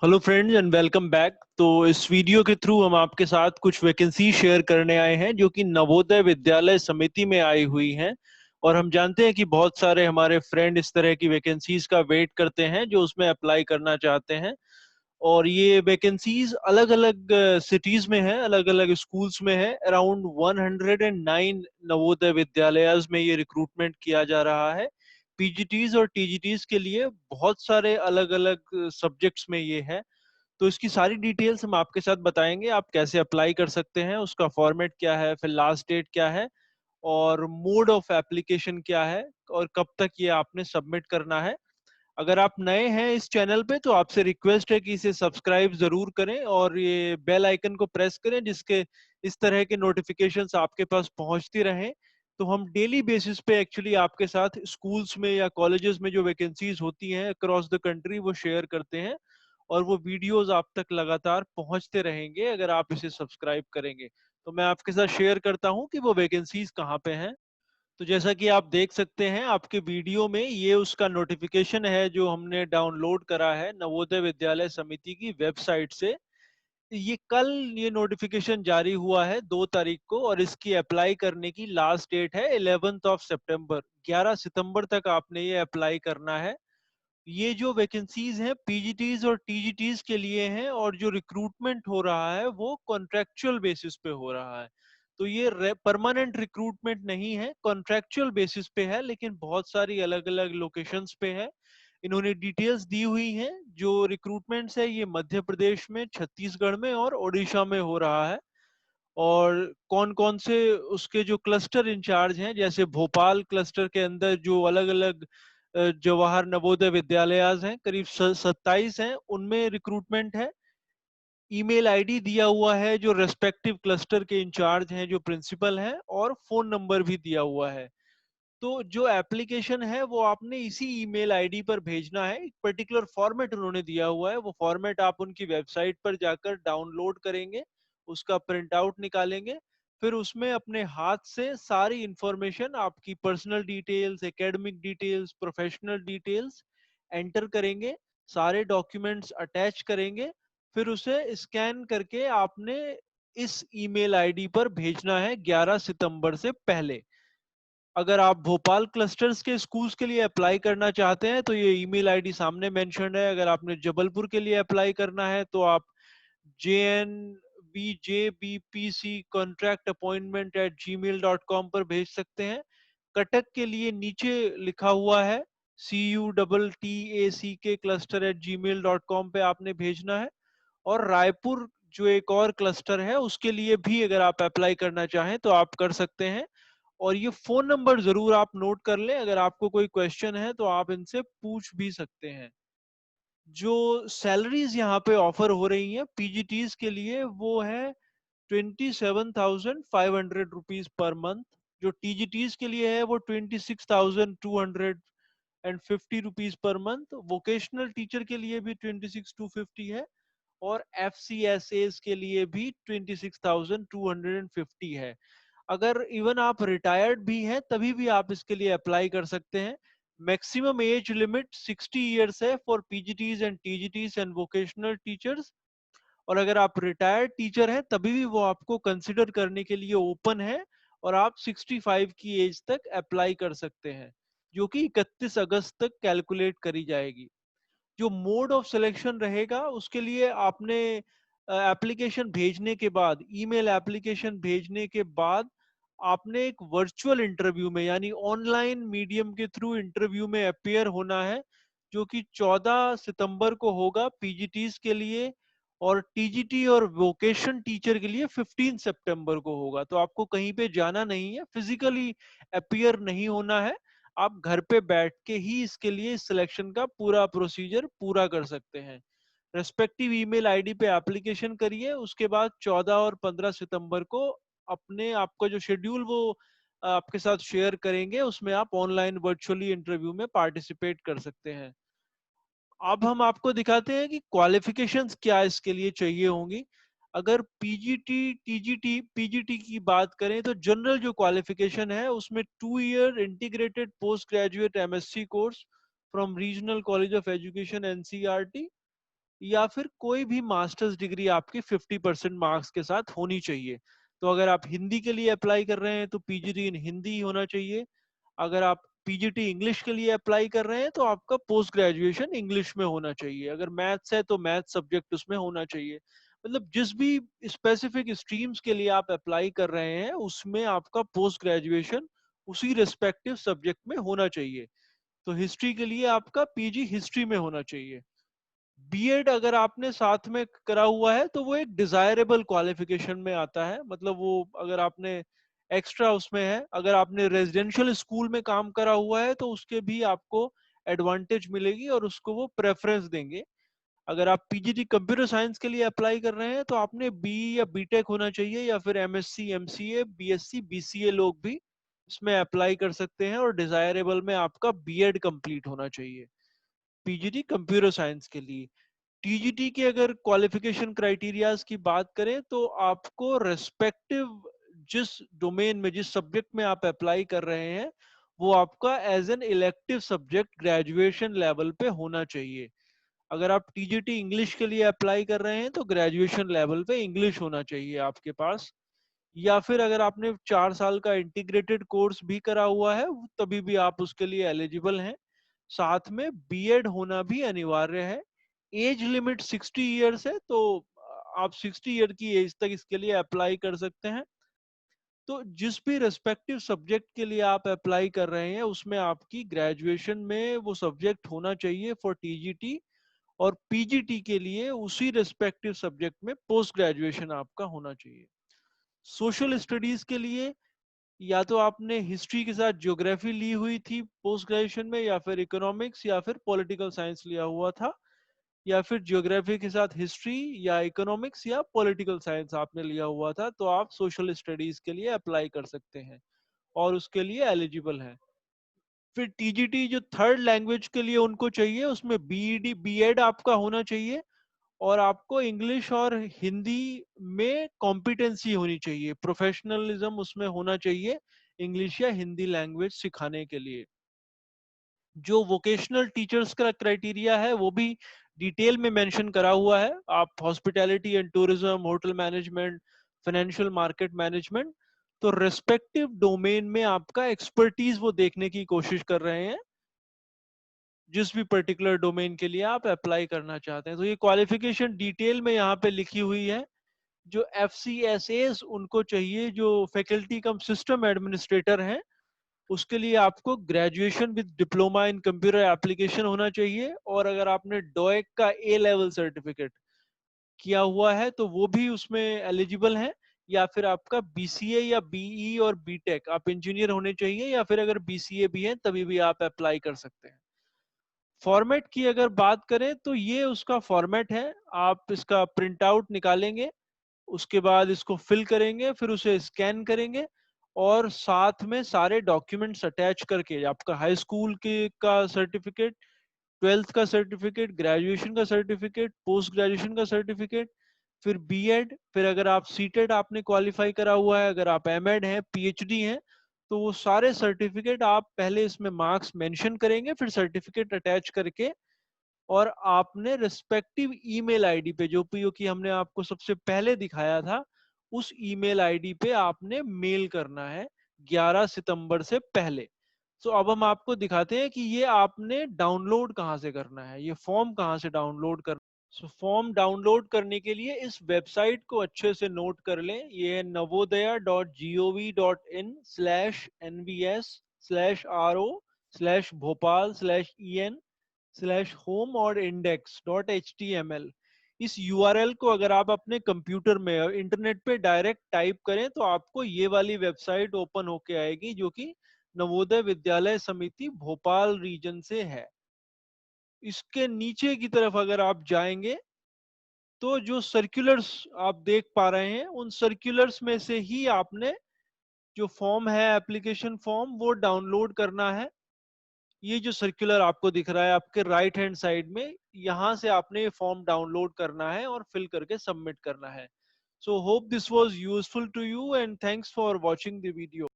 Hello friends and welcome back. तो इस video के थ्रू हम आपके साथ कुछ वैकेंसी शेयर करने आए हैं जो कि नवोदय विद्यालय समिति में आई हुई हैं। और हम जानते हैं कि बहुत सारे हमारे फ्रेंड इस तरह की वैकेंसीज का वेट करते हैं जो उसमें अप्लाई करना चाहते हैं। और ये वैकेंसीज अलग अलग सिटीज में है, अलग अलग स्कूल्स में है। अराउंड 109 नवोदय विद्यालय में ये रिक्रूटमेंट किया जा रहा है। पीजीटीज और टीजीटीज के लिए बहुत सारे अलग अलग सब्जेक्ट्स में ये है। तो इसकी सारी डिटेल्स हम आपके साथ बताएंगे, आप कैसे अप्लाई कर सकते हैं, उसका फॉर्मेट क्या है, फिर लास्ट डेट क्या है और मोड ऑफ एप्लीकेशन क्या है और कब तक ये आपने सबमिट करना है। अगर आप नए हैं इस चैनल पे तो आपसे रिक्वेस्ट है कि इसे सब्सक्राइब जरूर करें और ये बेल आइकन को प्रेस करें जिसके इस तरह के नोटिफिकेशंस आपके पास पहुंचती रहें। तो हम डेली बेसिस पे एक्चुअली आपके साथ स्कूल्स में या कॉलेजेस में जो वैकेंसीज होती हैं अक्रॉस द कंट्री वो शेयर करते हैं और वो वीडियोस आप तक लगातार पहुंचते रहेंगे अगर आप इसे सब्सक्राइब करेंगे। तो मैं आपके साथ शेयर करता हूं कि वो वैकेंसीज कहाँ पे हैं। तो जैसा कि आप देख सकते हैं आपके वीडियो में, ये उसका नोटिफिकेशन है जो हमने डाउनलोड करा है नवोदय विद्यालय समिति की वेबसाइट से। ये कल ये नोटिफिकेशन जारी हुआ है 2 तारीख को और इसकी अप्लाई करने की लास्ट डेट है 11 सितंबर। 11 सितंबर तक आपने ये अप्लाई करना है। ये जो वैकेंसीज हैं पीजीटीज और टीजीटीज के लिए हैं और जो रिक्रूटमेंट हो रहा है वो कॉन्ट्रेक्चुअल बेसिस पे हो रहा है। तो ये परमानेंट रिक्रूटमेंट नहीं है, कॉन्ट्रेक्चुअल बेसिस पे है, लेकिन बहुत सारी अलग अलग लोकेशंस पे है। इन्होंने डिटेल्स दी हुई हैं। जो रिक्रूटमेंट्स है ये मध्य प्रदेश में, छत्तीसगढ़ में और ओडिशा में हो रहा है। और कौन कौन से उसके जो क्लस्टर इंचार्ज हैं, जैसे भोपाल क्लस्टर के अंदर जो अलग अलग जवाहर नवोदय विद्यालय हैं, करीब 27 हैं, उनमें रिक्रूटमेंट है। ईमेल आईडी दिया हुआ है जो रेस्पेक्टिव क्लस्टर के इंचार्ज हैं, जो प्रिंसिपल हैं, और फोन नंबर भी दिया हुआ है। तो जो एप्लीकेशन है वो आपने इसी ईमेल आईडी पर भेजना है। एक पर्टिकुलर फॉर्मेट उन्होंने दिया हुआ है, वो फॉर्मेट आप उनकी वेबसाइट पर जाकर डाउनलोड करेंगे, उसका प्रिंट आउट निकालेंगे। फिर उसमें अपने हाथ से सारी इंफॉर्मेशन, आपकी personal details, academic details, professional details enter करेंगे, सारे डॉक्यूमेंट्स अटैच करेंगे। फिर उसे स्कैन करके आपने इस ईमेल आईडी पर भेजना है 11 सितंबर से पहले। अगर आप भोपाल क्लस्टर्स के स्कूल्स के लिए अप्लाई करना चाहते हैं तो ये ईमेल आईडी सामने मेंशन है। अगर आपने जबलपुर के लिए अप्लाई करना है तो आप JNBJBPC contract appointment at gmail.com पर भेज सकते हैं। कटक के लिए नीचे लिखा हुआ है CUTTACK क्लस्टर एट gmail.com पे आपने भेजना है। और रायपुर जो एक और क्लस्टर है उसके लिए भी अगर आप अप्लाई करना चाहें तो आप कर सकते हैं। और ये फोन नंबर जरूर आप नोट कर लें, अगर आपको कोई क्वेश्चन है तो आप इनसे पूछ भी सकते हैं। जो सैलरीज यहाँ पे ऑफर हो रही हैं पीजीटीज के लिए वो है 27,500 रुपीज पर मंथ। जो टीजीटीज के लिए है वो 26,250 पर मंथ। वोकेशनल टीचर के लिए भी 26,250 है और FCSAs के लिए भी 26,250 है। अगर इवन आप रिटायर्ड भी हैं तभी भी आप इसके लिए अप्लाई कर सकते हैं। मैक्सिमम एज लिमिट 60 इयर्स है for PGTs and TGTs and vocational teachers. और अगर आप रिटायर्ड टीचर हैं तभी भी वो आपको कंसिडर करने के लिए ओपन है और आप 65 की एज तक अप्लाई कर सकते हैं, जो कि 31 अगस्त तक कैलकुलेट करी जाएगी। जो मोड ऑफ सिलेक्शन रहेगा उसके लिए आपने एप्लीकेशन भेजने के बाद, ईमेल एप्लीकेशन भेजने के बाद आपने एक वर्चुअल इंटरव्यू में यानी ऑनलाइन मीडियम के थ्रू इंटरव्यू में अपियर होना है, जो कि 14 सितंबर को होगा पीजीटीज के लिए। और टीजीटी और वोकेशन टीचर के लिए 15 सितंबर को होगा। तो आपको कहीं पे जाना नहीं है, फिजिकली अपियर नहीं होना है। आप घर पे बैठ के ही इसके लिए सिलेक्शन का पूरा प्रोसीजर पूरा कर सकते हैं। रेस्पेक्टिव ईमेल आईडी पे एप्लीकेशन करिए, उसके बाद 14 और 15 सितंबर को अपने आपका जो शेड्यूल वो आपके साथ शेयर करेंगे, उसमें आप ऑनलाइन वर्चुअली इंटरव्यू में पार्टिसिपेट कर सकते हैं। अब हम आपको दिखाते हैं कि क्वालिफिकेशंस क्या इसके लिए चाहिए होंगी। अगर पीजीटी टीजीटी पीजीटी की बात करें तो जनरल जो क्वालिफिकेशन है उसमें 2 year integrated post graduate MSc course from regional college of education NCERT. या फिर कोई भी मास्टर्स डिग्री आपकी 50% मार्क्स के साथ होनी चाहिए। तो अगर आप हिंदी के लिए अप्लाई कर रहे हैं तो पीजीटी इन हिंदी ही होना चाहिए। अगर आप पीजीटी इंग्लिश के लिए अप्लाई कर रहे हैं तो आपका पोस्ट ग्रेजुएशन इंग्लिश में होना चाहिए। अगर मैथ्स है तो मैथ सब्जेक्ट उसमें होना चाहिए। मतलब जिस भी स्पेसिफिक स्ट्रीम्स के लिए आप अप्लाई कर रहे हैं उसमें आपका पोस्ट ग्रेजुएशन उसी रिस्पेक्टिव सब्जेक्ट में होना चाहिए। तो हिस्ट्री के लिए आपका पीजी हिस्ट्री में होना चाहिए। बीएड अगर आपने साथ में करा हुआ है तो वो एक डिजायरेबल क्वालिफिकेशन में आता है। मतलब वो अगर आपने एक्स्ट्रा उसमें है, अगर आपने रेजिडेंशियल स्कूल में काम करा हुआ है तो उसके भी आपको एडवांटेज मिलेगी और उसको वो प्रेफरेंस देंगे। अगर आप पीजीटी कंप्यूटर साइंस के लिए अप्लाई कर रहे हैं तो आपने बी या बीटेक होना चाहिए, या फिर एमएससी एमसीए बीएससी बीसीए लोग भी इसमें अप्लाई कर सकते हैं, और डिजायरेबल में आपका बीएड कंप्लीट होना चाहिए पीजीटी कंप्यूटर साइंस के लिए। टीजीटी के अगर क्वालिफिकेशन क्राइटेरियाज की बात करें तो आपको रेस्पेक्टिव जिस डोमेन में जिस सब्जेक्ट में आप अप्लाई कर रहे हैं वो आपका as an elective subject graduation level पे होना चाहिए। अगर आप टीजीटी इंग्लिश के लिए अप्लाई कर रहे हैं तो ग्रेजुएशन लेवल पे इंग्लिश होना चाहिए आपके पास। या फिर अगर आपने 4 साल का इंटीग्रेटेड कोर्स भी करा हुआ है तभी भी आप उसके लिए एलिजिबल हैं। साथ में बीएड होना भी अनिवार्य है। एज लिमिट 60 ईयर्स है, तो आप 60 ईयर की एज तक इसके लिए अप्लाई कर सकते हैं। तो जिस भी रेस्पेक्टिव सब्जेक्ट के लिए आप अप्लाई कर रहे हैं उसमें आपकी ग्रेजुएशन में वो सब्जेक्ट होना चाहिए फॉर टीजीटी, और पीजीटी के लिए उसी रेस्पेक्टिव सब्जेक्ट में पोस्ट ग्रेजुएशन आपका होना चाहिए। सोशल स्टडीज के लिए या तो आपने हिस्ट्री के साथ ज्योग्राफी ली हुई थी पोस्ट ग्रेजुएशन में, या फिर इकोनॉमिक्स या फिर पॉलिटिकल साइंस लिया हुआ था, या फिर ज्योग्राफी के साथ हिस्ट्री या इकोनॉमिक्स या पॉलिटिकल साइंस आपने लिया हुआ था, तो आप सोशल स्टडीज के लिए अप्लाई कर सकते हैं और उसके लिए एलिजिबल हैं। फिर टीजीटी जो थर्ड लैंग्वेज के लिए उनको चाहिए उसमें बीईडी बीएड आपका होना चाहिए, और आपको इंग्लिश और हिंदी में कॉम्पिटेंसी होनी चाहिए, प्रोफेशनलिज्म उसमें होना चाहिए इंग्लिश या हिंदी लैंग्वेज सिखाने के लिए। जो वोकेशनल टीचर्स का क्राइटेरिया है वो भी डिटेल में मेंशन करा हुआ है। आप hospitality and tourism, hotel management, financial market management, तो रेस्पेक्टिव डोमेन में आपका एक्सपर्टीज वो देखने की कोशिश कर रहे हैं जिस भी पर्टिकुलर डोमेन के लिए आप अप्लाई करना चाहते हैं। तो ये क्वालिफिकेशन डिटेल में यहाँ पे लिखी हुई है। जो FCSAs उनको चाहिए जो फैकल्टी कम सिस्टम एडमिनिस्ट्रेटर हैं, उसके लिए आपको graduation with diploma in computer application होना चाहिए, और अगर आपने डोएक का ए लेवल सर्टिफिकेट किया हुआ है तो वो भी उसमें एलिजिबल है। या फिर आपका बीसीए या बीई और बीटेक, आप इंजीनियर होने चाहिए, या फिर अगर बीसीए भी है तभी भी आप अप्लाई कर सकते हैं। फॉर्मेट की अगर बात करें तो ये उसका फॉर्मेट है। आप इसका प्रिंट आउट निकालेंगे, उसके बाद इसको फिल करेंगे, फिर उसे स्कैन करेंगे, और साथ में सारे डॉक्यूमेंट्स अटैच करके आपका हाई स्कूल के का सर्टिफिकेट, ट्वेल्थ का सर्टिफिकेट, ग्रेजुएशन का सर्टिफिकेट, पोस्ट ग्रेजुएशन का सर्टिफिकेट, फिर बीएड, फिर अगर आप सीटेड आपने क्वालिफाई करा हुआ है, अगर आप एमएड हैं, पीएचडी हैं, तो वो सारे सर्टिफिकेट आप पहले इसमें मार्क्स मेंशन करेंगे, फिर सर्टिफिकेट अटैच करके, और आपने रिस्पेक्टिव ईमेल आईडी पे जो पीओ की हमने आपको सबसे पहले दिखाया था उस ईमेल आईडी पे आपने मेल करना है 11 सितंबर से पहले। तो अब हम आपको दिखाते हैं कि ये आपने डाउनलोड कहाँ से करना है, ये फॉर्म कहाँ से डाउनलोड करना। सो फॉर्म डाउनलोड करने के लिए इस वेबसाइट को अच्छे से नोट कर लें। ये है navodaya.gov.in/nvs/ro/bhopal/en/home और index.html। इस यूआरएल को अगर आप अपने कंप्यूटर में इंटरनेट पे डायरेक्ट टाइप करें तो आपको ये वाली वेबसाइट ओपन होके आएगी जो कि नवोदय विद्यालय समिति भोपाल रीजन से है। इसके नीचे की तरफ अगर आप जाएंगे तो जो सर्कुलर्स आप देख पा रहे हैं उन सर्कुलर्स में से ही आपने जो फॉर्म है एप्लीकेशन फॉर्म वो डाउनलोड करना है। ये जो सर्कुलर आपको दिख रहा है आपके राइट हैंड साइड में, यहाँ से आपने ये फॉर्म डाउनलोड करना है और फिल करके सबमिट करना है। So hope this was useful to you and thanks for watching the video.